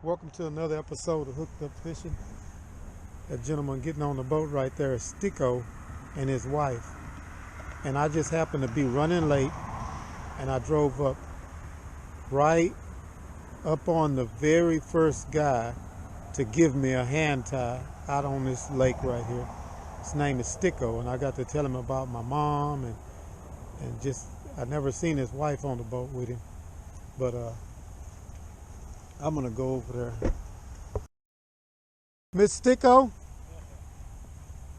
Welcome to another episode of Hooked Up Fishing. That gentleman getting on the boat right there is Sticko and his wife. And I just happened to be running late, and I drove up right up on the very first guy to give me a hand tie out on this lake right here. His name is Sticko, and I got to tell him about my mom and just I never seen his wife on the boat with him. But I'm gonna go over there. Miss Sticko,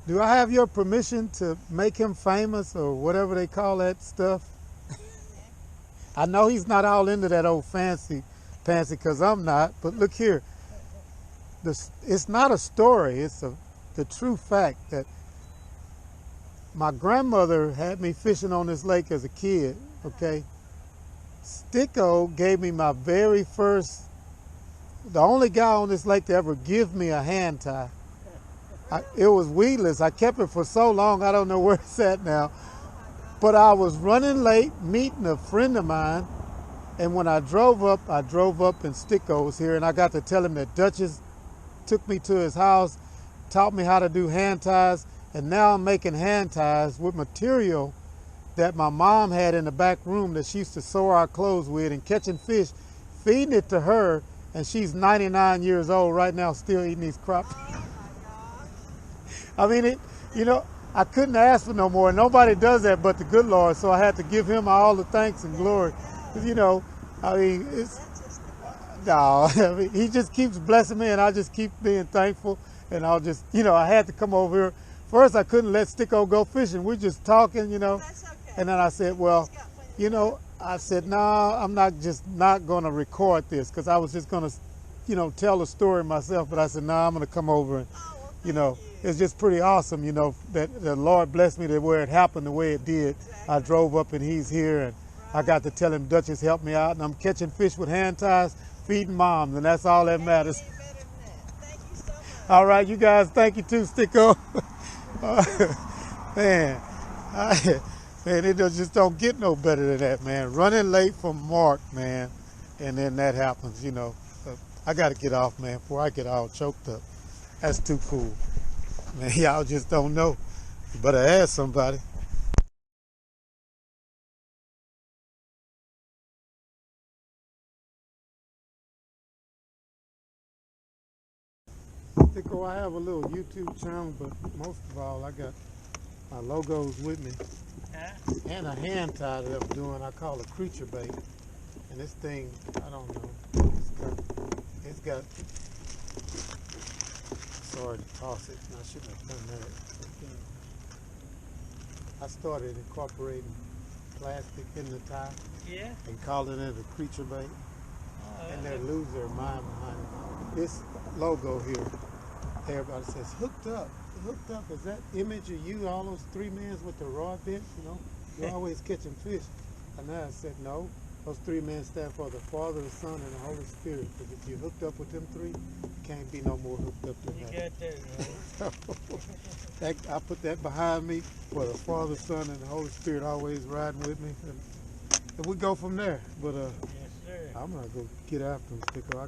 do I have your permission to make him famous or whatever they call that stuff? I know he's not all into that old fancy because I'm not, but look here. It's not a story, it's the true fact that my grandmother had me fishing on this lake as a kid, okay? Sticko gave me my very first, the only guy on this lake to ever give me a hand tie. It was weedless. I kept it for so long, I don't know where it's at now. But I was running late, meeting a friend of mine, and when I drove up in Sticko's here, and I got to tell him that Duchess took me to his house, taught me how to do hand ties, and now I'm making hand ties with material that my mom had in the back room that she used to sew our clothes with, and catching fish, feeding it to her, and she's 99 years old right now, still eating these crappie. I mean, I couldn't ask for no more. Nobody does that but the good Lord, so I had to give him all the thanks and glory. No, he just keeps blessing me, and I just keep being thankful, and I'll just, I had to come over here. First, I couldn't let Sticko go fishing. We're just talking, That's okay. And then I said, well, I said, no, I'm not going to record this because I was just going to, tell a story myself. But I said, no, I'm going to come over and, it's just pretty awesome, that the Lord blessed me to where it happened the way it did. Exactly. I drove up and he's here, and I got to tell him Duchess helped me out, and I'm catching fish with hand ties, feeding moms, and that's all that matters. Better than that. Thank you so much. All right, you guys, thank you too, Sticko. Man, it just don't get no better than that, man. Running late from Mark, man, and then that happens, I got to get off, man, before I get all choked up. That's too cool. Man, y'all just don't know. You better ask somebody. Sticko, I have a little YouTube channel, but most of all, I got my logos with me. And a hand tie that I'm doing, I call a creature bait. And this thing, I don't know, it's got sorry to toss it, I shouldn't have done that. I started incorporating plastic in the tie. Yeah. And calling it a creature bait. And they lose their mind behind it. This logo here, everybody says, hooked up. Hooked up, is that image of you, all those three men with the rod bent, you're always catching fish. And then I said, no, those three men stand for the Father, the Son, and the Holy Spirit. Because if you're hooked up with them three, you can't be no more hooked up than that. You got that, right? I put that behind me for the Father, Son, and the Holy Spirit always riding with me. And we go from there. But Yes, sir. I'm gonna go get after him, Sticko. I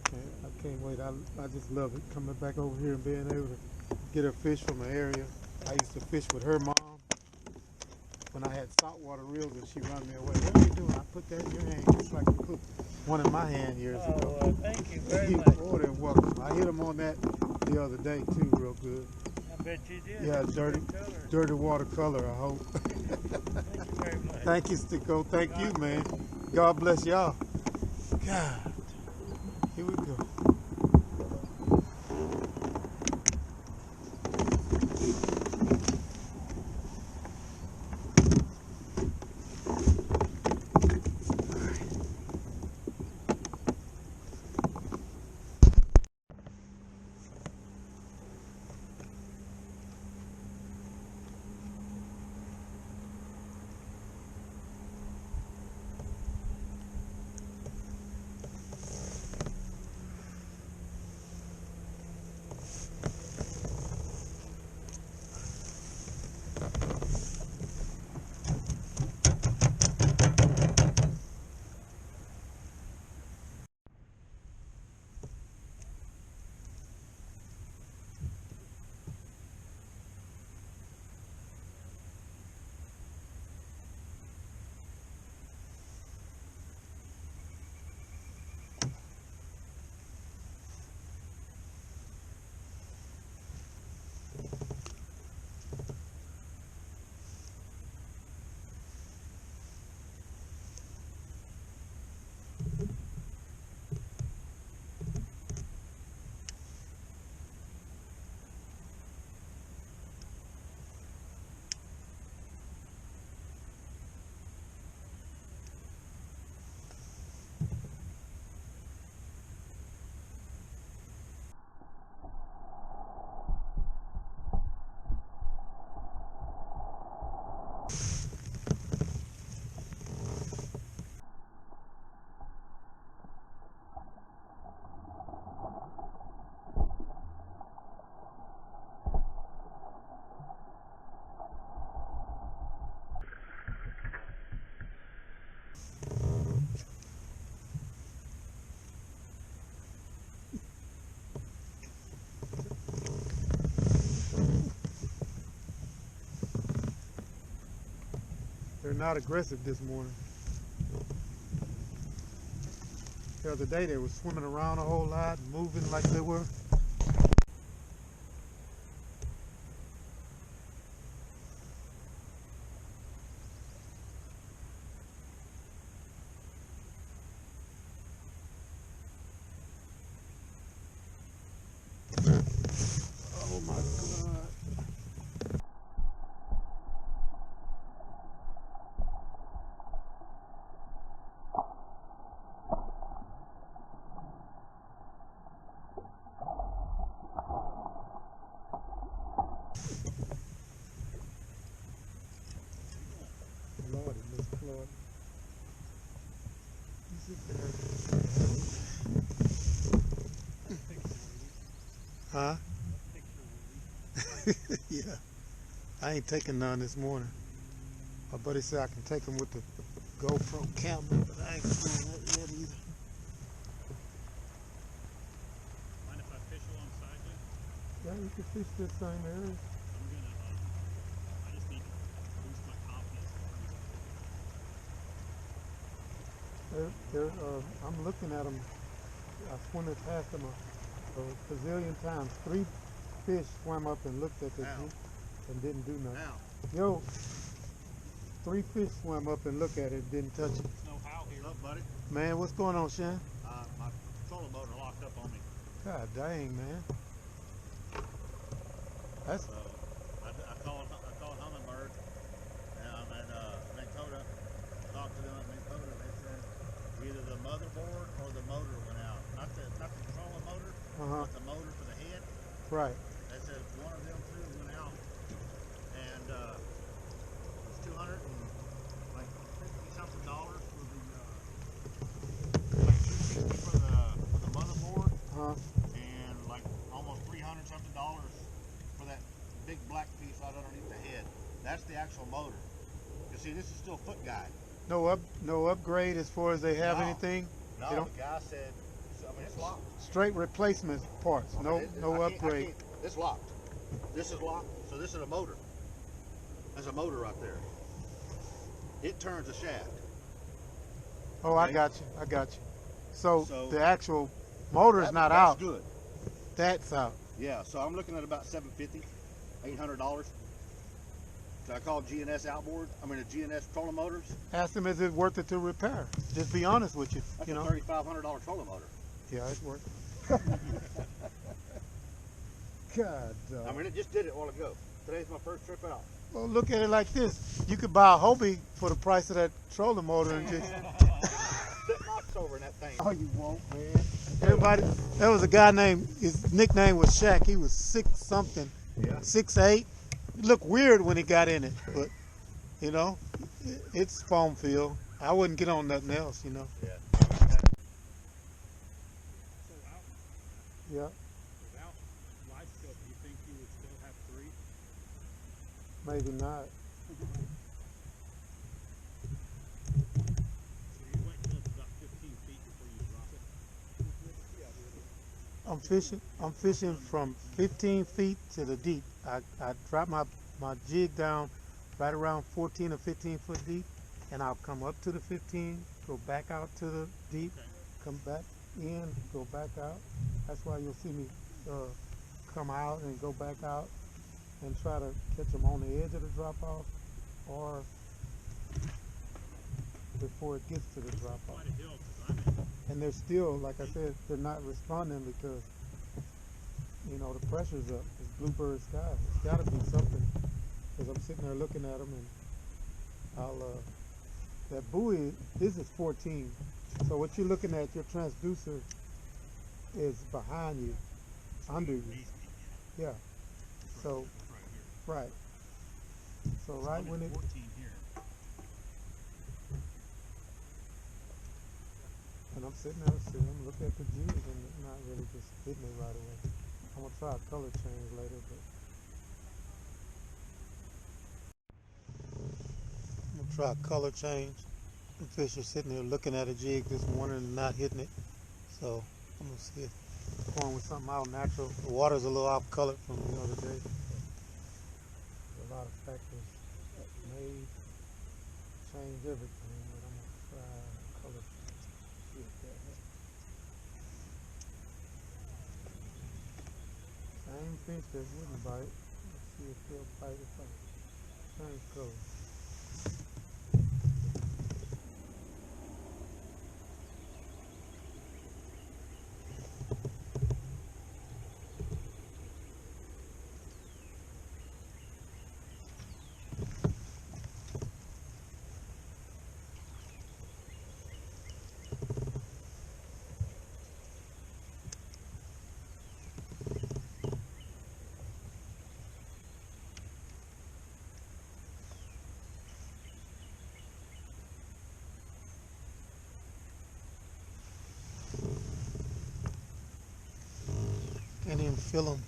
can't wait. I just love it, coming back over here and being able to get a fish from an area. I used to fish with her mom when I had saltwater reels, and she run me away. What are you doing? I put that in your hand just like you put one in my hand years ago. Well, thank you very much. More than welcome. I hit him on that the other day too, real good. I bet you did. Yeah, dirty watercolor, I hope. Thank you very much. Thank you, Sticko. Thank you, man. God bless y'all. God, here we go. They're not aggressive this morning. The other day they were swimming around a whole lot, moving like they were. Oh my God. Lordy, Miss Florida. You sit there. Huh? Yeah. I ain't taking none this morning. My buddy said I can take them with the GoPro camera, but I ain't doing that yet either. Mind if I fish alongside you? Yeah, you can fish this same area. I'm gonna, I just need to boost my confidence. I'm looking at them. I swam it past them a bazillion times. 3 fish swam up and looked at the Ow. and didn't do nothing. Now, Yo, 3 fish swam up and looked at it and didn't touch it. There's no how here. what's up, buddy? Man, what's going on, Shan? My trolling motor locked up on me. God dang, man. That's So I called Hummingbird and Minnesota. Talked to them at Minnesota. They said either the motherboard or the motor went out. Not the trolling motor, but the motor for the head. right. They said one of them two went out, and it was $250 something for the like $260 for the motherboard. And like almost $300 something for that big black piece right underneath the head. That's the actual motor. You see, this is still foot guide. No upgrade as far as they have No. anything. No, They don't- the guy said, I mean, it's locked. Straight replacement parts. No upgrade. It's locked. This is locked, so this is a motor. There's a motor right there. It turns the shaft. Oh, I Okay. got you. I got you. So, So- the actual motor's not That's out. good. That's out. Yeah, so I'm looking at about $750, $800. So I called GNS outboard. I mean, the GNS trolling motors. Ask them, is it worth it to repair? Just be honest with you. That's You a know. $3,500 trolling motor. Yeah, it's worth it. God. I mean, it just did it a while ago. Today's my first trip out. Well, look at it like this. You could buy a Hobie for the price of that trolling motor and just. Sit knocks over in that thing. Oh, you won't, man. Everybody, there was a guy named, his nickname was Shaq. He was 6 something, Yeah. 6'8". He looked weird when he got in it, but you know, it's foam filled. I wouldn't get on nothing else, you know. Yeah. So out, Yeah, without live scope, do you think you would still have 3? maybe not. So you wait till it's about 15 feet before you drop it? I'm fishing from 15 feet to the deep. I drop my jig down right around 14 or 15 foot deep, and I'll come up to the 15, go back out to the deep, Okay. come back in, go back out. That's why you'll see me come out and go back out and try to catch them on the edge of the drop off or before it gets to the drop off. Quite a hill, because I'm in. And they're still, like I said, they're not responding because, you know, the pressure's up. It's bluebird sky. It's got to be something. Because I'm sitting there looking at them, and that buoy, this is 14. So what you're looking at, your transducer is behind you, under you. Yeah. So, Right here. right. So right I'm when at it, 14 here. and I'm sitting there, I'm looking at the jig, and it's not really just hitting it right away. I'm gonna try a color change later, but I'm gonna try a color change. The fish are sitting there looking at a jig this morning and not hitting it. So I'm gonna see it going with something out natural. The water's a little off colored from the other day. A lot of factors that may change everything, but I'm gonna try color. See if that helps. Same fish that wouldn't bite. Let's see if they'll bite if I change color. Can't even feel them.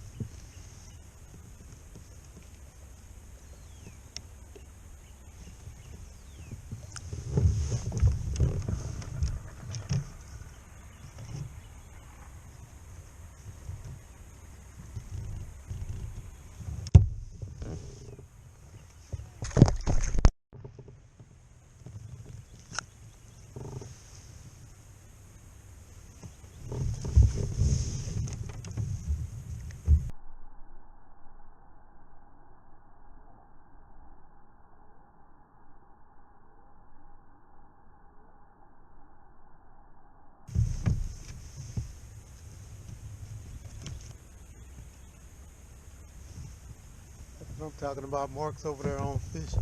I'm talking about marks over there on fish.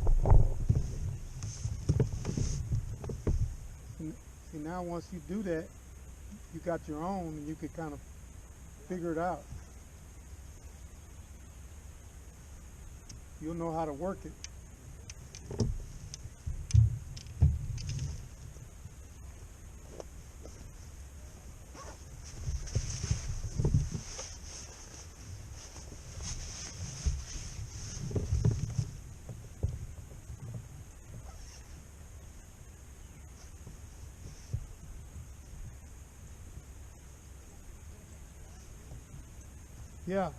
See, now once you do that, you got your own and you could kind of figure it out. You'll know how to work it. Yeah.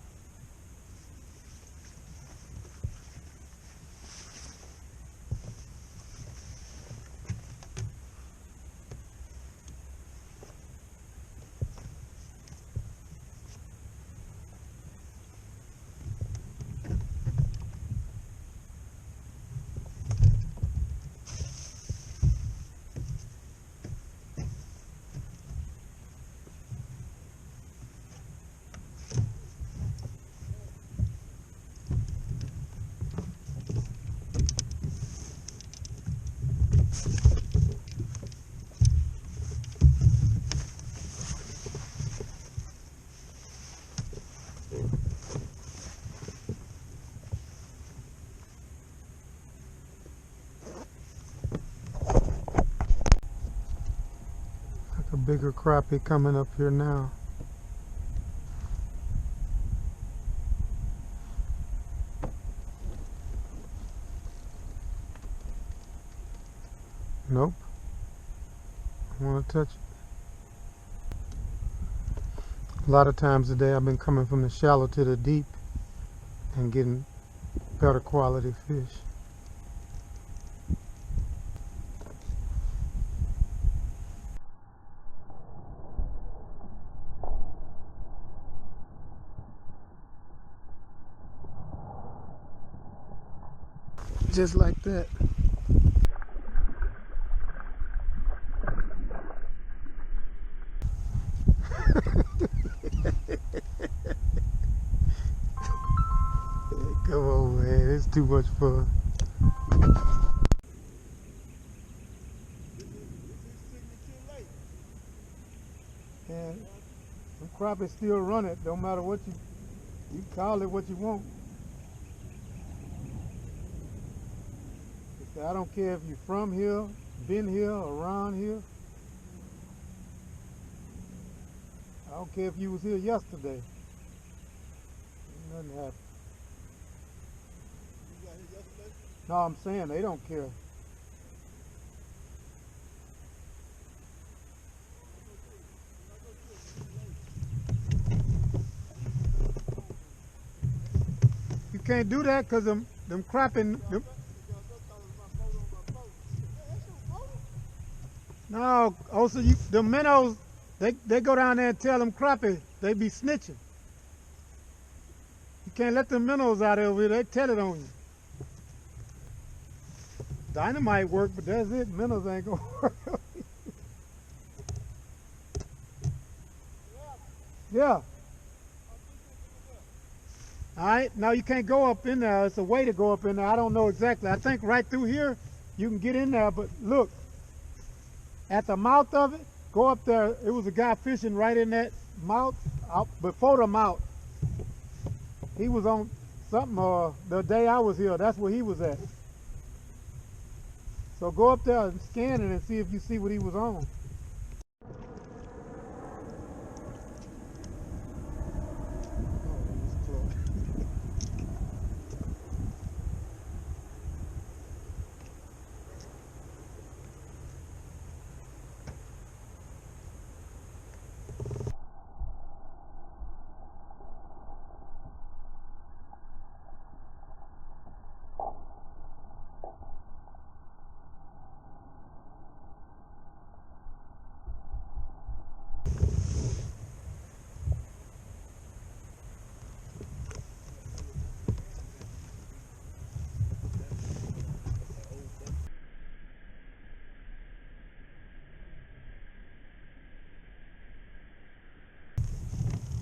A bigger crappie coming up here now. Nope. I want to touch it. A lot of times today I've been coming from the shallow to the deep and getting better quality fish. Just like that. Come on, man, it's too much fun. And them crappie still run it, don't matter what you call it what you want. I don't care if you're from here, been here, around here. I don't care if you was here yesterday. Nothing happened. You got here yesterday? No, I'm saying they don't care. You can't do that because them crapping. No, also the minnows, they go down there and tell them crappie, they be snitching. You can't let the minnows out over here, they tell it on you. Dynamite work, but that's it, minnows ain't gonna work. Yeah. All right, now you can't go up in there. It's a way to go up in there. I don't know exactly. I think right through here you can get in there, but look, at the mouth of it, go up there. It was a guy fishing right in that mouth, before the mouth. He was on something the day I was here. That's where he was at. So go up there and scan it and see if you see what he was on.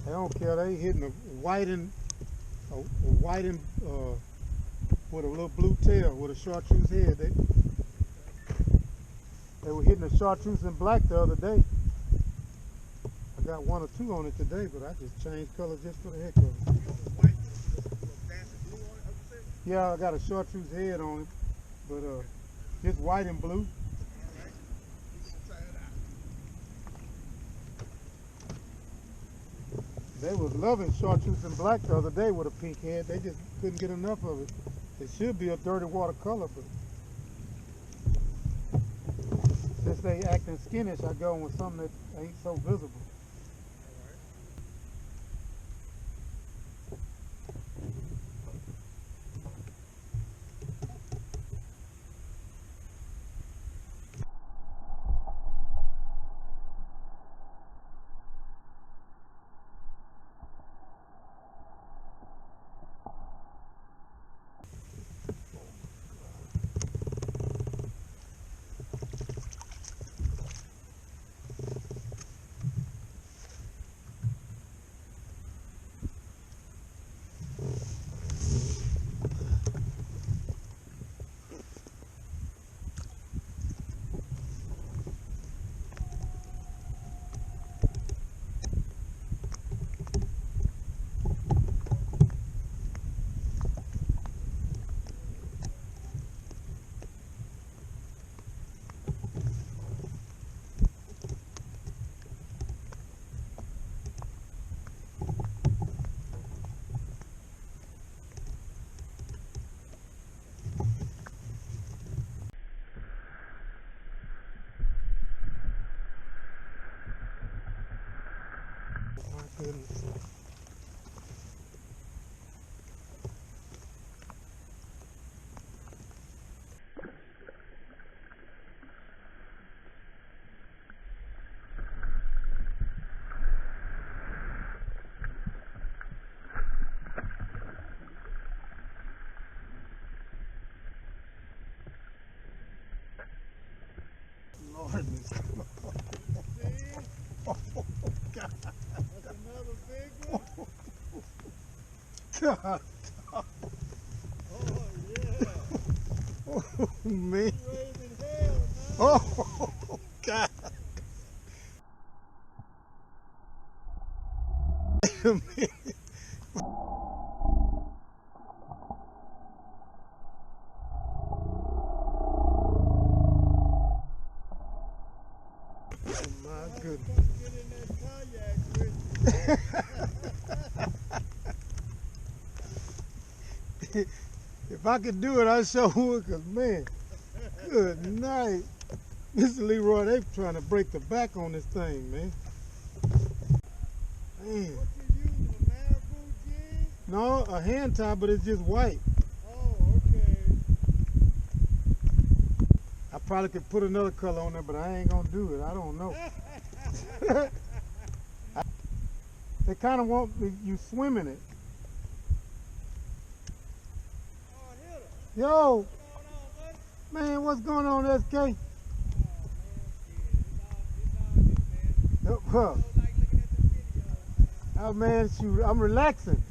They don't care. They hitting a white and with a little blue tail with a chartreuse head. They were hitting a chartreuse and black the other day. I got one or two on it today, but I just changed colors just for the heck of it. Yeah, I got a chartreuse head on it, but just white and blue. They was loving chartreuse and black the other day with a pink head. They just couldn't get enough of it. It should be a dirty water color, but since they acting skinnish, I go with something that ain't so visible. Lord, oh, God. That's another big one. God. Oh, yeah. Oh, man. Oh, God. Wait a minute. If I could do it, I sure would, because, man, good night. Mr. Leroy, they trying to break the back on this thing, man. Man. What you using, a marabou jig? No, a hand tie, but it's just white. Oh, okay. probably could put another color on there, but I ain't gonna do it. I don't know. They kind of want you swim in it. Yo, man, what's going on, SK? Huh. Oh man, I'm relaxing.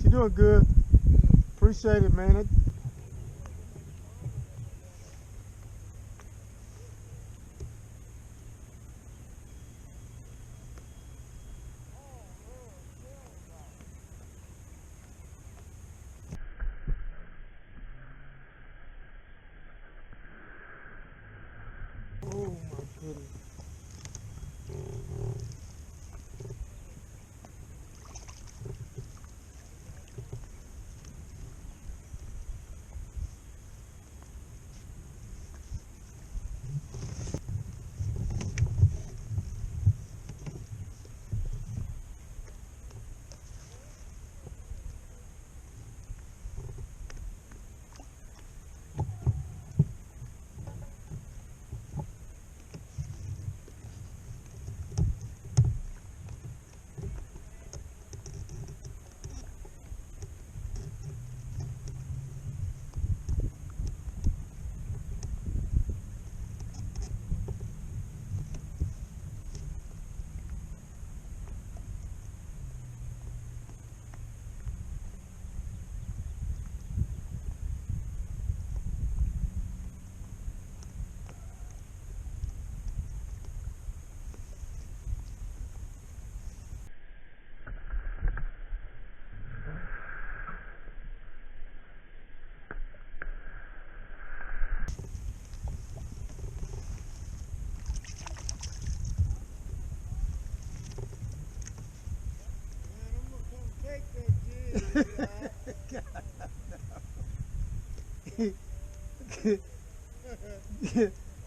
She doing good. Appreciate it, man. Oh my goodness.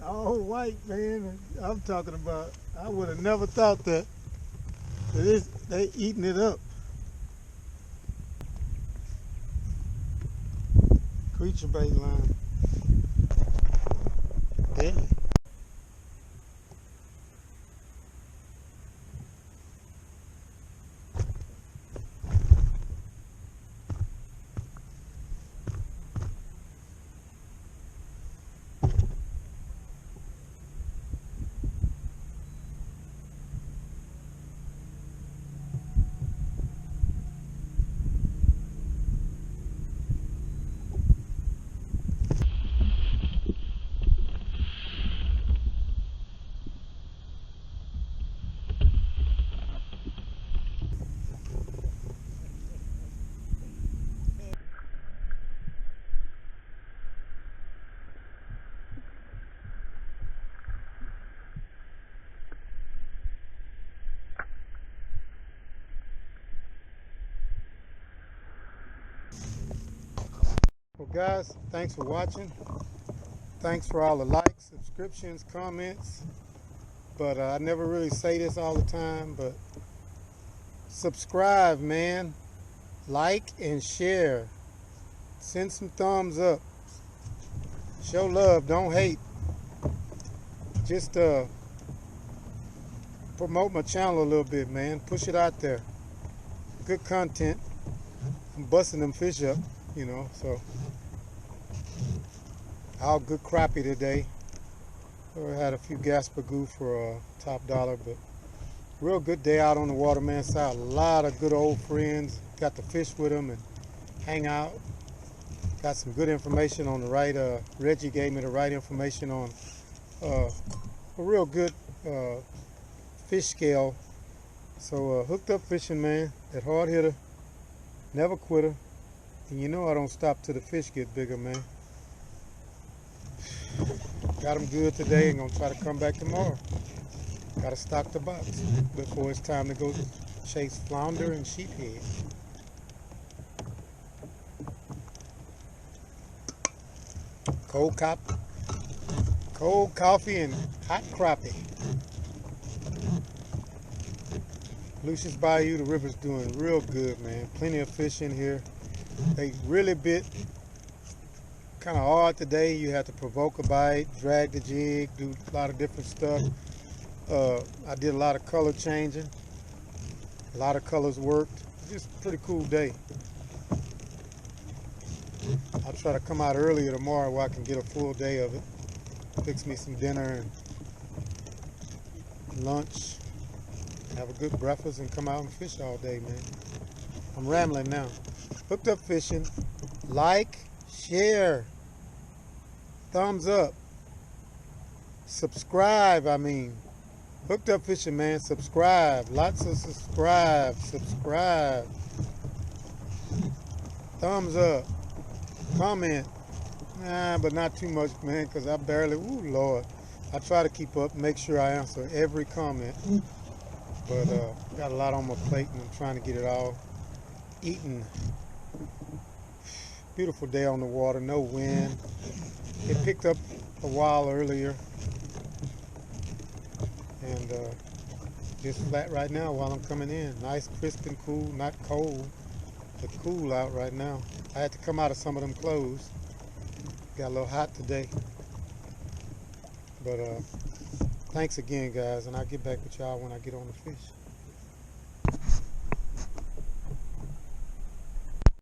All white, man. I'm talking about. I would have never thought that. They eating it up. Creature bait line. Deadly. Well, guys, thanks for watching. Thanks for all the likes, subscriptions, comments. But I never really say this all the time, but subscribe, man. Like and share. Send some thumbs up. Show love, don't hate. Just promote my channel a little bit, man. Push it out there. Good content. I'm busting them fish up, you know, so. All good crappie today. We had a few gasper for top dollar, but real good day out on the water, man. Saw a lot of good old friends. Got to fish with them and hang out. Got some good information on the right. Reggie gave me the right information on a real good fish scale. So hooked up fishing, man. That hard hitter, never quitter. And you know I don't stop till the fish get bigger, man. Got them good today and gonna try to come back tomorrow. Gotta stock the box before it's time to go chase flounder and sheephead. Cold coffee and hot crappie. Lucious Bayou, the river's doing real good, man. Plenty of fish in here. They really bit kind of odd today. You had to provoke a bite, drag the jig, do a lot of different stuff. I did a lot of color changing. A lot of colors worked. Just a pretty cool day. I'll try to come out earlier tomorrow where I can get a full day of it. Fix me some dinner and lunch. Have a good breakfast and come out and fish all day, man. I'm rambling now. Hooked Up Fishing. Like, share, thumbs up, subscribe. Hooked Up Fishing, man. Subscribe. Lots of subscribe. Thumbs up. Comment. Nah, but not too much, man, because I barely, ooh, Lord. I try to keep up, make sure I answer every comment. But got a lot on my plate and I'm trying to get it all eaten. Beautiful day on the water, no wind. It picked up a while earlier. And just flat right now while I'm coming in. Nice, crisp and cool, not cold, but cool out right now. I had to come out of some of them clothes. Got a little hot today. But thanks again, guys, and I'll get back with y'all when I get on the fish.